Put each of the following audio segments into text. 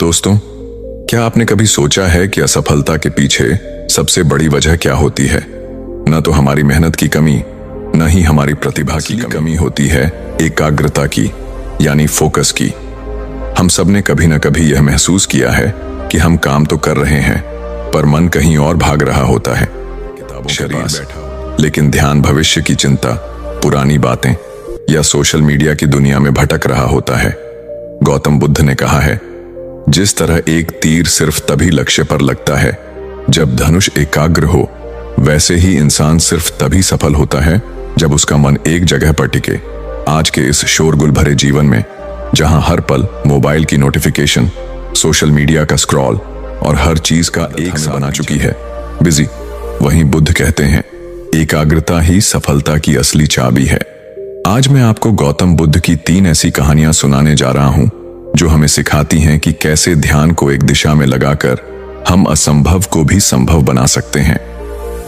दोस्तों, क्या आपने कभी सोचा है कि असफलता के पीछे सबसे बड़ी वजह क्या होती है? न तो हमारी मेहनत की कमी, न ही हमारी प्रतिभा की कमी होती है, एकाग्रता की, यानी फोकस की। हम सबने कभी न कभी यह महसूस किया है कि हम काम तो कर रहे हैं, पर मन कहीं और भाग रहा होता है। शरीर बैठा, लेकिन ध्यान भविष्य की चिंता, पुरानी बातें या सोशल मीडिया की दुनिया में भटक रहा होता है। गौतम बुद्ध ने कहा है, जिस तरह एक तीर सिर्फ तभी लक्ष्य पर लगता है जब धनुष एकाग्र हो, वैसे ही इंसान सिर्फ तभी सफल होता है जब उसका मन एक जगह पर टिके। आज के इस शोरगुल भरे जीवन में, जहां हर पल मोबाइल की नोटिफिकेशन, सोशल मीडिया का स्क्रॉल और हर चीज का एक सा बना चुकी है बिजी, वहीं बुद्ध कहते हैं, एकाग्रता ही सफलता की असली चाबी है। आज मैं आपको गौतम बुद्ध की 3 ऐसी कहानियां सुनाने जा रहा हूं जो हमें सिखाती हैं कि कैसे ध्यान को एक दिशा में लगाकर हम असंभव को भी संभव बना सकते हैं।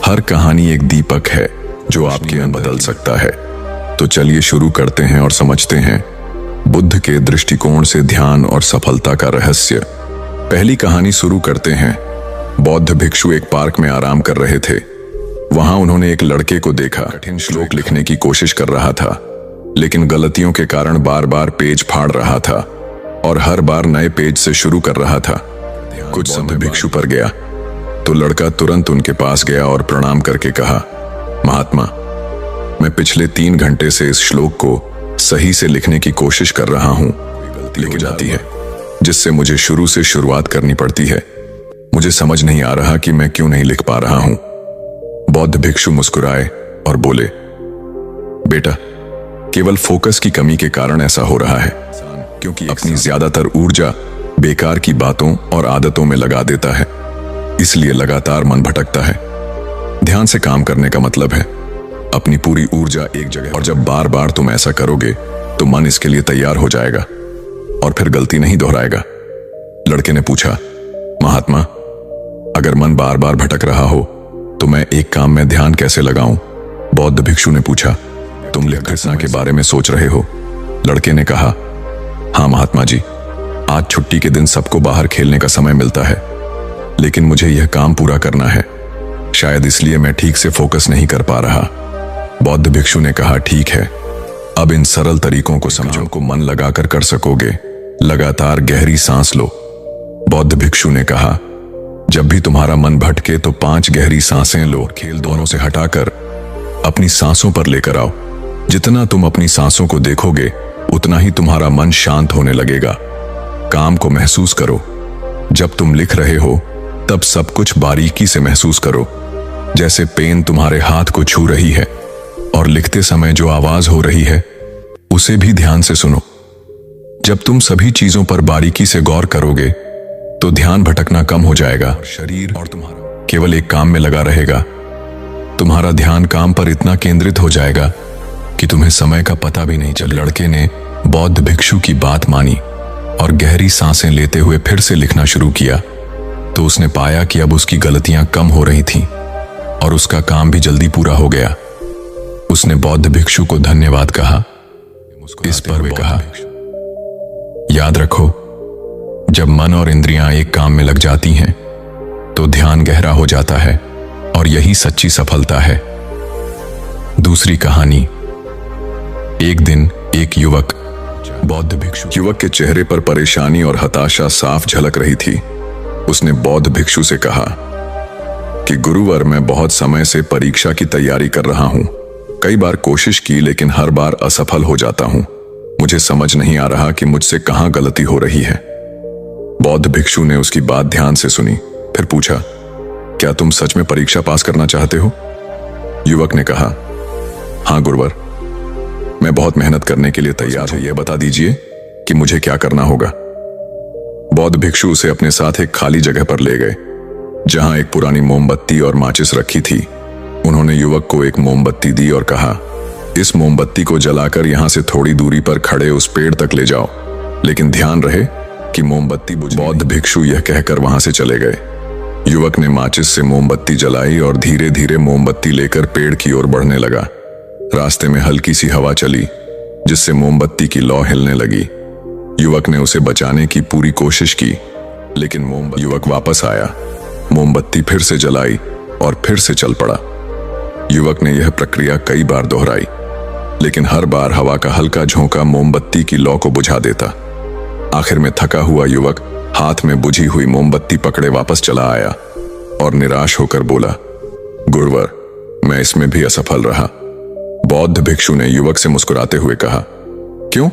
हर कहानी एक दीपक है जो आपके अंदर बदल सकता है। तो चलिए शुरू करते हैं और समझते हैं बुद्ध के दृष्टिकोण से ध्यान और सफलता का रहस्य। पहली कहानी शुरू करते हैं। बौद्ध भिक्षु एक पार्क में आराम कर रहे थे। वहां उन्होंने एक लड़के को देखा, कठिन श्लोक लिखने की कोशिश कर रहा था, लेकिन गलतियों के कारण बार बार पेज फाड़ रहा था और हर बार नए पेज से शुरू कर रहा था। कुछ समय भिक्षु पर गया तो लड़का तुरंत उनके पास गया और प्रणाम करके कहा, महात्मा, मैं पिछले 3 घंटे से इस श्लोक को सही से लिखने की कोशिश कर रहा हूं, गलती हो जाती है जिससे मुझे शुरू से शुरुआत करनी पड़ती है। मुझे समझ नहीं आ रहा कि मैं क्यों नहीं लिख पा रहा हूं। बौद्ध भिक्षु मुस्कुराए और बोले, बेटा, केवल फोकस की कमी के कारण ऐसा हो रहा है, क्योंकि अपनी ज्यादातर ऊर्जा बेकार की बातों और आदतों में लगा देता है, इसलिए लगातार मन भटकता है। ध्यान से काम करने का मतलब है अपनी पूरी ऊर्जा एक जगह, और जब बार बार तुम ऐसा करोगे तो मन इसके लिए तैयार हो जाएगा और फिर गलती नहीं दोहराएगा। लड़के ने पूछा, महात्मा, अगर मन बार बार भटक रहा हो तो मैं एक काम में ध्यान कैसे लगाऊं? बौद्ध भिक्षु ने पूछा, तुम घटना के बारे में सोच रहे हो? लड़के ने कहा, हाँ महात्मा जी, आज छुट्टी के दिन सबको बाहर खेलने का समय मिलता है, लेकिन मुझे यह काम पूरा करना है, शायद इसलिए मैं ठीक से फोकस नहीं कर पा रहा। बौद्ध भिक्षु ने कहा, ठीक है, अब इन सरल तरीकों को समझो, को मन लगाकर कर सकोगे। लगातार गहरी सांस लो। बौद्ध भिक्षु ने कहा, जब भी तुम्हारा मन भटके तो 5 गहरी सांसें लो। खेल दोनों से हटाकर अपनी सांसों पर लेकर आओ। जितना तुम अपनी सांसों को देखोगे उतना ही तुम्हारा मन शांत होने लगेगा। काम को महसूस करो। जब तुम लिख रहे हो तब सब कुछ बारीकी से महसूस करो, जैसे पेन तुम्हारे हाथ को छू रही है, और लिखते समय जो आवाज हो रही है उसे भी ध्यान से सुनो। जब तुम सभी चीजों पर बारीकी से गौर करोगे तो ध्यान भटकना कम हो जाएगा। शरीर और तुम्हारा केवल एक काम में लगा रहेगा। तुम्हारा ध्यान काम पर इतना केंद्रित हो जाएगा कि तुम्हें समय का पता भी नहीं चले। लड़के ने बौद्ध भिक्षु की बात मानी और गहरी सांसें लेते हुए फिर से लिखना शुरू किया। तो उसने पाया कि अब उसकी गलतियां कम हो रही थीं और उसका काम भी जल्दी पूरा हो गया। उसने बौद्ध भिक्षु को धन्यवाद कहा। इस पर वे कहा, याद रखो, जब मन और इंद्रियां एक काम में लग जाती हैं तो ध्यान गहरा हो जाता है, और यही सच्ची सफलता है। दूसरी कहानी। एक दिन एक युवक, बौद्ध भिक्षु, युवक के चेहरे पर परेशानी और हताशा साफ झलक रही थी। उसने बौद्ध भिक्षु से कहा कि गुरुवर, मैं बहुत समय से परीक्षा की तैयारी कर रहा हूं। कई बार कोशिश की लेकिन हर बार असफल हो जाता हूं। मुझे समझ नहीं आ रहा कि मुझसे कहां गलती हो रही है। बौद्ध भिक्षु ने उसकी बात ध्यान से सुनी, फिर पूछा, क्या तुम सच में परीक्षा पास करना चाहते हो? युवक ने कहा, हाँ गुरुवर, मैं बहुत मेहनत करने के लिए तैयार हूं। यह बता दीजिए कि मुझे क्या करना होगा। बौद्ध भिक्षु उसे अपने साथ एक खाली जगह पर ले गए, जहां एक पुरानी मोमबत्ती और माचिस रखी थी। उन्होंने युवक को एक मोमबत्ती दी और कहा, इस मोमबत्ती को जलाकर यहां से थोड़ी दूरी पर खड़े उस पेड़ तक ले जाओ, लेकिन ध्यान रहे कि मोमबत्ती बुझ। बौद्ध भिक्षु यह कहकर वहां से चले गए। युवक ने माचिस से मोमबत्ती जलाई और धीरे धीरे मोमबत्ती लेकर पेड़ की ओर बढ़ने लगा। रास्ते में हल्की सी हवा चली, जिससे मोमबत्ती की लौ हिलने लगी। युवक ने उसे बचाने की पूरी कोशिश की, लेकिन युवक वापस आया, मोमबत्ती फिर से जलाई और फिर से चल पड़ा। युवक ने यह प्रक्रिया कई बार दोहराई, लेकिन हर बार हवा का हल्का झोंका मोमबत्ती की लौ को बुझा देता। आखिर में थका हुआ युवक हाथ में बुझी हुई मोमबत्ती पकड़े वापस चला आया और निराश होकर बोला, गुरुवर, मैं इसमें भी असफल रहा। बौद्ध भिक्षु ने युवक से मुस्कुराते हुए कहा, क्यों?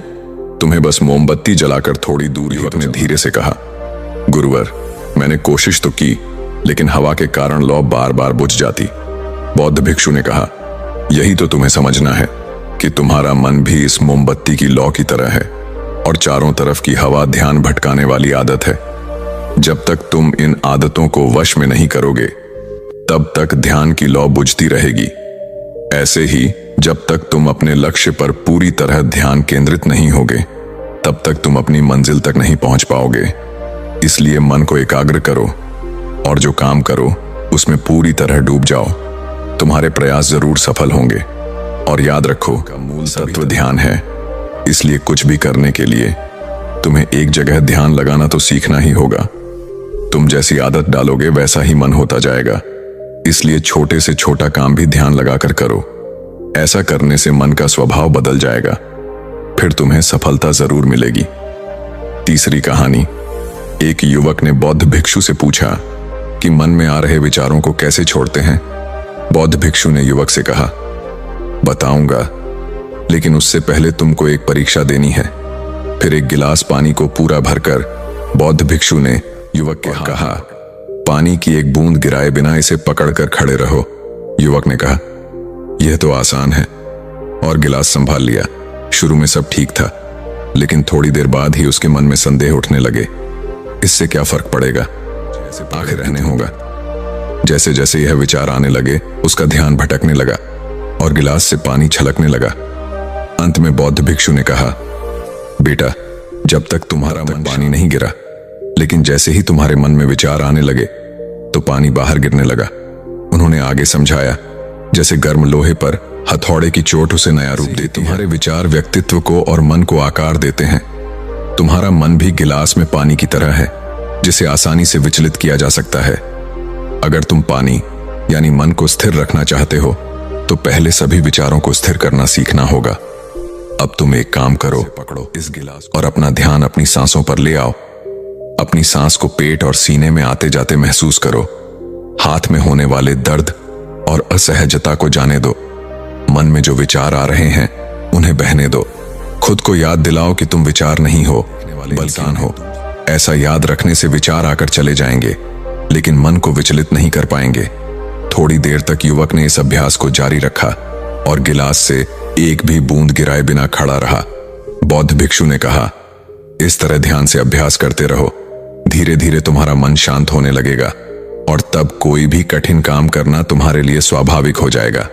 तुम्हें बस मोमबत्ती जलाकर थोड़ी दूर। युवक ने धीरे से कहा, गुरुवर, मैंने कोशिश तो की, लेकिन हवा के कारण लौ बार बार बुझ जाती। बौद्ध भिक्षु ने कहा, यही तो तुम्हें समझना है कि तुम्हारा मन भी इस मोमबत्ती की लौ की तरह है और चारों तरफ की हवा ध्यान भटकाने वाली आदत है। जब तक तुम इन आदतों को वश में नहीं करोगे, तब तक ध्यान की लौ बुझती रहेगी। ऐसे ही जब तक तुम अपने लक्ष्य पर पूरी तरह ध्यान केंद्रित नहीं होगे, तब तक तुम अपनी मंजिल तक नहीं पहुंच पाओगे। इसलिए मन को एकाग्र करो और जो काम करो उसमें पूरी तरह डूब जाओ। तुम्हारे प्रयास जरूर सफल होंगे। और याद रखो, मूल तत्व ध्यान है। इसलिए कुछ भी करने के लिए तुम्हें एक जगह ध्यान लगाना तो सीखना ही होगा। तुम जैसी आदत डालोगे वैसा ही मन होता जाएगा। इसलिए छोटे से छोटा काम भी ध्यान लगाकर करो। ऐसा करने से मन का स्वभाव बदल जाएगा, फिर तुम्हें सफलता जरूर मिलेगी। तीसरी कहानी। एक युवक ने बौद्ध भिक्षु से पूछा कि मन में आ रहे विचारों को कैसे छोड़ते हैं। बौद्ध भिक्षु ने युवक से कहा, बताऊंगा, लेकिन उससे पहले तुमको एक परीक्षा देनी है। फिर एक गिलास पानी को पूरा भरकर बौद्ध भिक्षु ने युवक के कहा, पानी की एक बूंद गिराए बिना इसे पकड़कर खड़े रहो। युवक ने कहा, यह तो आसान है, और गिलास संभाल लिया। शुरू में सब ठीक था, लेकिन थोड़ी देर बाद ही उसके मन में संदेह उठने लगे। इससे क्या फर्क पड़ेगा, आखिर रहने होगा। जैसे जैसे यह विचार आने लगे, उसका ध्यान भटकने लगा और गिलास से पानी छलकने लगा। अंत में बौद्ध भिक्षु ने कहा, बेटा, जब तक तुम्हारा मन पानी नहीं गिरा, लेकिन जैसे ही तुम्हारे मन में विचार आने लगे तो पानी बाहर गिरने लगा। उन्होंने आगे समझाया, जैसे गर्म लोहे पर हथौड़े की चोट उसे नया रूप देती है। तुम्हारे विचार व्यक्तित्व को और मन को आकार देते हैं। तुम्हारा मन भी गिलास में पानी की तरह है, जिसे आसानी से विचलित किया जा सकता है। अगर तुम पानी यानी मन को स्थिर रखना चाहते हो, तो पहले सभी विचारों को स्थिर करना सीखना होगा। अब तुम एक काम करो, पकड़ो इस गिलास और अपना ध्यान अपनी सांसों पर ले आओ। अपनी सांस को पेट और सीने में आते जाते महसूस करो। हाथ में होने वाले दर्द और असहजता को जाने दो। मन में जो विचार आ रहे हैं उन्हें बहने दो। खुद को याद दिलाओ कि तुम विचार नहीं हो, बल्कि हो। ऐसा याद रखने से विचार आकर चले जाएंगे, लेकिन मन को विचलित नहीं कर पाएंगे। थोड़ी देर तक युवक ने इस अभ्यास को जारी रखा और गिलास से एक भी बूंद गिराए बिना खड़ा रहा। बौद्ध भिक्षु ने कहा, इस तरह ध्यान से अभ्यास करते रहो। धीरे धीरे तुम्हारा मन शांत होने लगेगा और तब कोई भी कठिन काम करना तुम्हारे लिए स्वाभाविक हो जाएगा।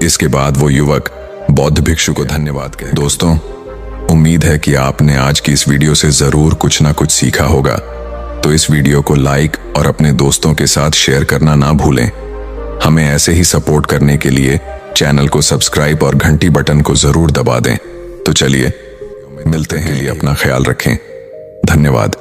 इसके बाद वो युवक बौद्ध भिक्षु को धन्यवाद कहे। दोस्तों, उम्मीद है कि आपने आज की इस वीडियो से जरूर कुछ ना कुछ सीखा होगा। तो इस वीडियो को लाइक और अपने दोस्तों के साथ शेयर करना ना भूलें। हमें ऐसे ही सपोर्ट करने के लिए चैनल को सब्सक्राइब और घंटी बटन को जरूर दबा दें। तो चलिए मिलते हैं, अपना ख्याल रखें। धन्यवाद।